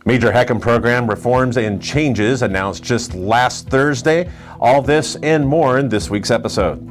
Major HECM program reforms and changes announced just last Thursday. All this and more in this week's episode.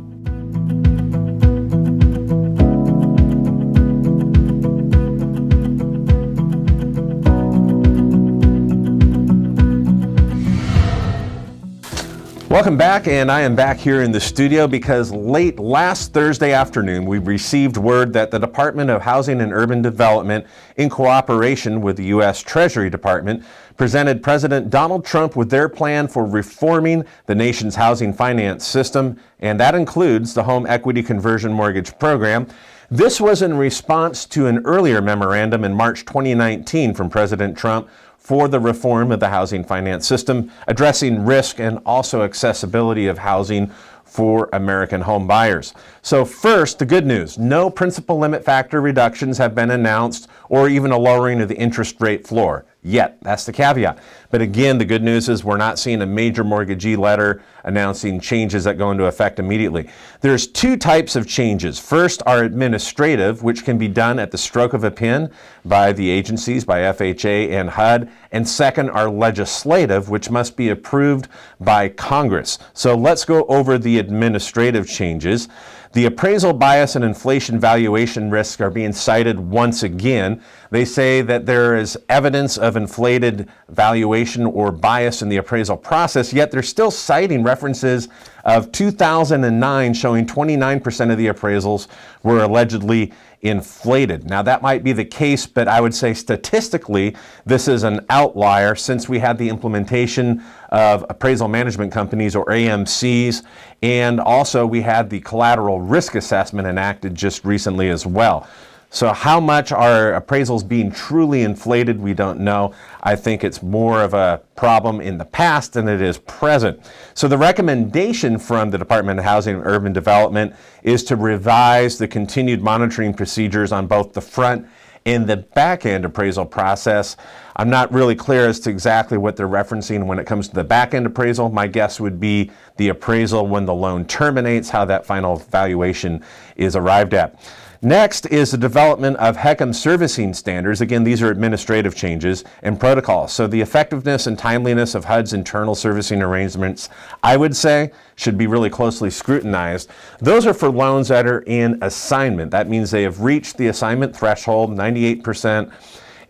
Welcome back, and I am back here in the studio because late last Thursday afternoon we received word that the Department of Housing and Urban Development, in cooperation with the U.S. Treasury Department, presented President Donald Trump with their plan for reforming the nation's housing finance system, and that includes the home equity conversion mortgage program. This was in response to an earlier memorandum in March 2019 from President Trump for the reform of the housing finance system, addressing risk and also accessibility of housing for American home buyers. So first, the good news. No principal limit factor reductions have been announced or even a lowering of the interest rate floor yet. That's the caveat. But again, the good news is we're not seeing a major mortgagee letter announcing changes that go into effect immediately. There's two types of changes. First are administrative, which can be done at the stroke of a pen by the agencies, by FHA and HUD. And second are legislative, which must be approved by Congress. So let's go over the administrative changes. The appraisal bias and inflation valuation risks are being cited once again. They say that there is evidence of inflated valuation or bias in the appraisal process, yet they're still citing references of 2009 showing 29% of the appraisals were allegedly inflated. Now that might be the case, but I would say statistically this is an outlier since we had the implementation of appraisal management companies, or AMCs, and also we had the collateral risk assessment enacted just recently as well. So how much are appraisals being truly inflated? We don't know. I think it's more of a problem in the past than it is present. So the recommendation from the Department of Housing and Urban Development is to revise the continued monitoring procedures on both the front and the back end appraisal process. I'm not really clear as to exactly what they're referencing when it comes to the back end appraisal. My guess would be the appraisal when the loan terminates, how that final valuation is arrived at. Next is the development of HECM servicing standards. Again, these are administrative changes and protocols. So the effectiveness and timeliness of HUD's internal servicing arrangements, I would say, should be really closely scrutinized. Those are for loans that are in assignment. That means they have reached the assignment threshold, 98%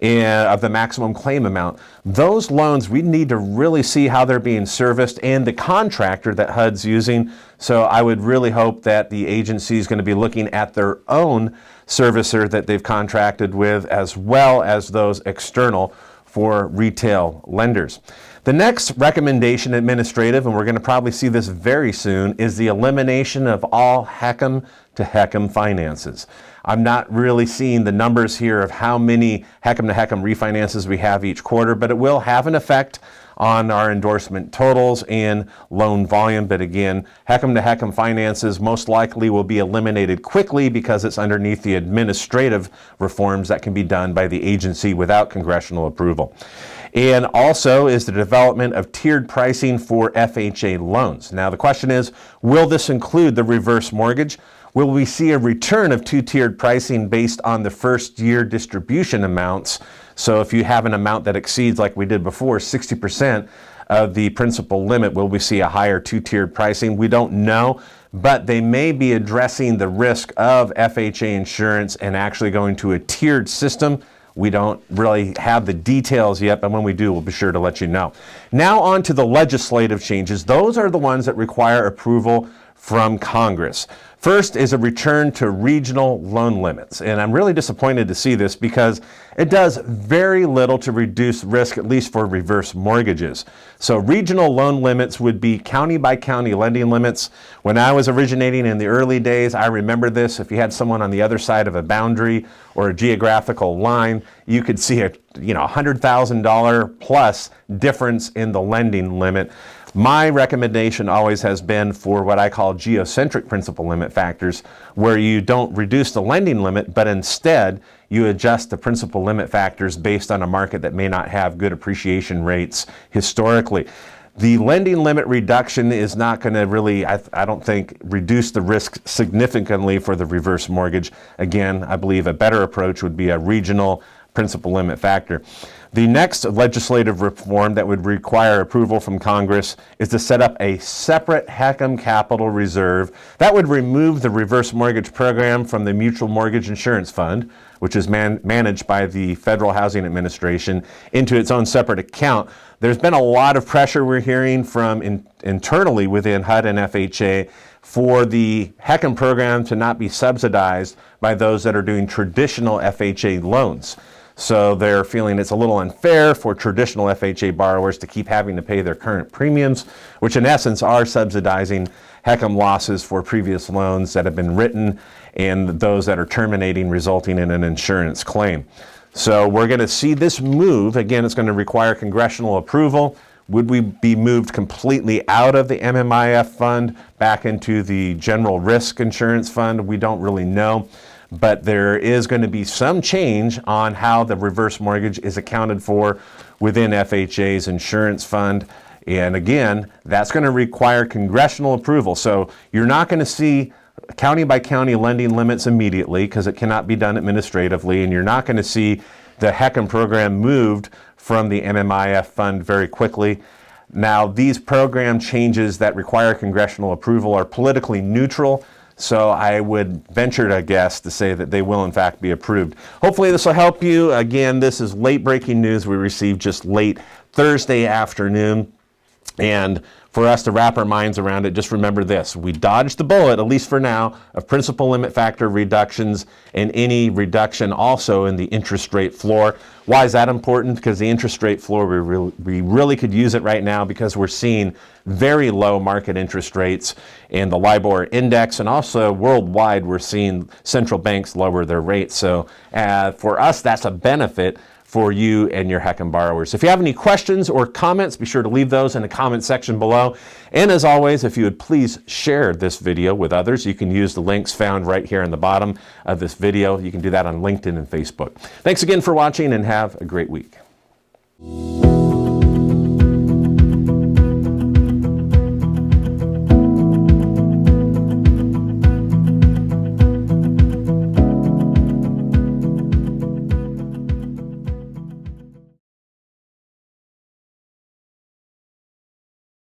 of the maximum claim amount. Those loans, we need to really see how they're being serviced and the contractor that HUD's using. So I would really hope that the agency is going to be looking at their own servicer that they've contracted with, as well as those external for retail lenders. The next recommendation, administrative, and we're going to probably see this very soon, is the elimination of all HECM to HECM finances. I'm not really seeing the numbers here of how many HECM to HECM refinances we have each quarter, but it will have an effect on our endorsement totals and loan volume. But again, HECM to HECM finances most likely will be eliminated quickly because it's underneath the administrative reforms that can be done by the agency without congressional approval. And also is the development of tiered pricing for FHA loans. Now the question is, will this include the reverse mortgage? Will we see a return of two-tiered pricing based on the first year distribution amounts? So if you have an amount that exceeds, like we did before, 60% of the principal limit, will we see a higher two-tiered pricing? We don't know, but they may be addressing the risk of FHA insurance and actually going to a tiered system. We don't really have the details yet, but when we do, we'll be sure to let you know. Now on to the legislative changes. Those are the ones that require approval from Congress. First is a return to regional loan limits. And I'm really disappointed to see this because it does very little to reduce risk, at least for reverse mortgages. So regional loan limits would be county by county lending limits. When I was originating in the early days, I remember this. If you had someone on the other side of a boundary or a geographical line, you could see a $100,000 plus difference in the lending limit. My recommendation always has been for what I call geocentric principal limit factors, where you don't reduce the lending limit, but instead you adjust the principal limit factors based on a market that may not have good appreciation rates historically. The lending limit reduction is not going to really, I don't think, reduce the risk significantly for the reverse mortgage. Again, I believe a better approach would be a regional principal limit factor. The next legislative reform that would require approval from Congress is to set up a separate HECM capital reserve that would remove the reverse mortgage program from the Mutual Mortgage Insurance Fund, which is managed by the Federal Housing Administration, into its own separate account. There's been a lot of pressure we're hearing from internally within HUD and FHA for the HECM program to not be subsidized by those that are doing traditional FHA loans. So they're feeling it's a little unfair for traditional FHA borrowers to keep having to pay their current premiums, which in essence are subsidizing HECM losses for previous loans that have been written and those that are terminating, resulting in an insurance claim. So we're going to see this move. Again, it's going to require congressional approval. Would we be moved completely out of the MMIF fund back into the general risk insurance fund? We don't really know. But there is going to be some change on how the reverse mortgage is accounted for within FHA's insurance fund. And again, that's going to require congressional approval. So you're not going to see county by county lending limits immediately because it cannot be done administratively. And you're not going to see the HECM program moved from the MMIF fund very quickly. Now, these program changes that require congressional approval are politically neutral. So I would venture to guess to say that they will in fact be approved. Hopefully this will help you. Again, this is late breaking news we received just late Thursday afternoon. And for us to wrap our minds around it, just remember this. We dodged the bullet, at least for now, of principal limit factor reductions and any reduction also in the interest rate floor. Why is that important? Because the interest rate floor, we really could use it right now because we're seeing very low market interest rates in the LIBOR index, and also worldwide we're seeing central banks lower their rates. So for us, that's a benefit for you and your HECM borrowers. If you have any questions or comments, be sure to leave those in the comment section below. And as always, if you would please share this video with others, you can use the links found right here on the bottom of this video. You can do that on LinkedIn and Facebook. Thanks again for watching and have a great week.